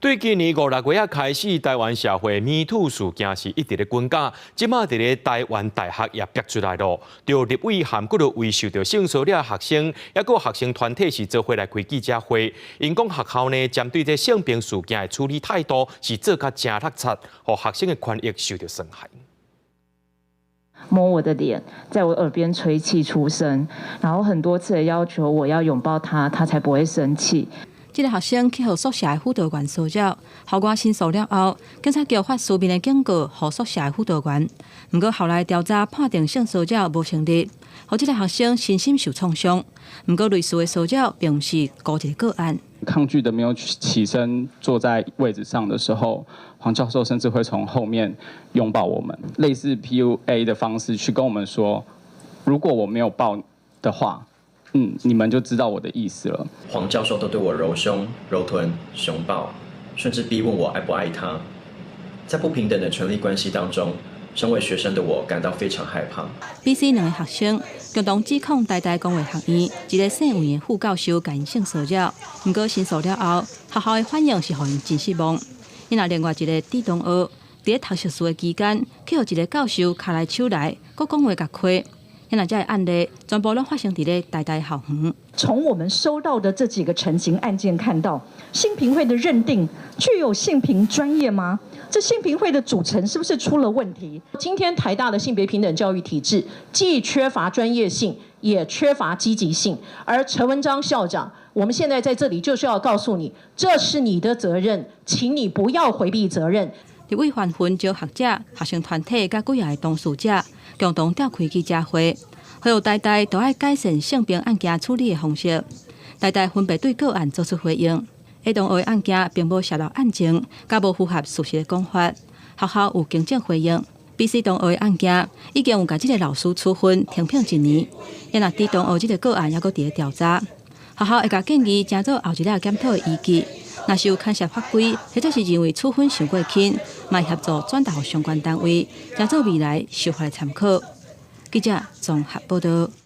对今年5、6月啊开始，台湾社会迷途事件是一直的滚加，即马伫咧台湾大学也逼出来咯。就立委含几个为受到性骚扰学生，也个学生团体是做伙来开记者会，因讲学校呢针对这性平事件的处理态度是做甲真落差，互学生的权益受到损害。摸我的脸，在我耳边吹气出声，然后很多次的要求我要拥抱他，他才不会生气。这个学生去互宿舍的辅导员骚扰，校官申诉了后，警察局发书面的警告，互宿舍的辅导员。不过后来调查判定性骚扰无成立，互这个学生身心受创伤。不过类似的骚扰并不是孤一个案。抗拒的没有起身，坐在位置上的时候，黄教授甚至会从后面拥抱我们，类似 PUA 的方式去跟我们说，如果我没有抱的话。你们就知道我的意思了。黄教授都对我揉胸、揉臀、熊抱，甚至逼问我爱不爱他。在不平等的权力关系当中，身为学生的我感到非常害怕。BC 2个学生共同指控台大公卫学院一个姓魏的副教授甲因性骚扰，不过申诉了后，学校的反应是互因真失望。因那另外一个李同学，伫读硕士的期间，去互一个教授卡来手来，佮讲话甲亏。那这个案例全部都发生在台大校园。从我们收到的这几个陈情案件看到，性平会的认定具有性平专业吗？这性平会的组成是不是出了问题？今天台大的性别平等教育体制既缺乏专业性，也缺乏积极性。而陈文章校长，我们现在在这里就是要告诉你，这是你的责任，请你不要回避责任。立委范云招学者、学生团体甲几个当事者共同召开记者会，呼吁台大都要改善性平案件处理的方式。台大分别对个案作出回应。A同学的案件并无泄露案情，甲无符合事实的讲法。学校有更正回应。BC 同学的案件已经有甲这个老师处分停聘1年，因那D 同学这个个案还佫伫咧调查。学校会甲建议正做后一个检讨的依据。若是有牵涉法规，或者是认为处分伤过轻，卖协助转达予相关单位，当做未来修法的参考。记者综合报道。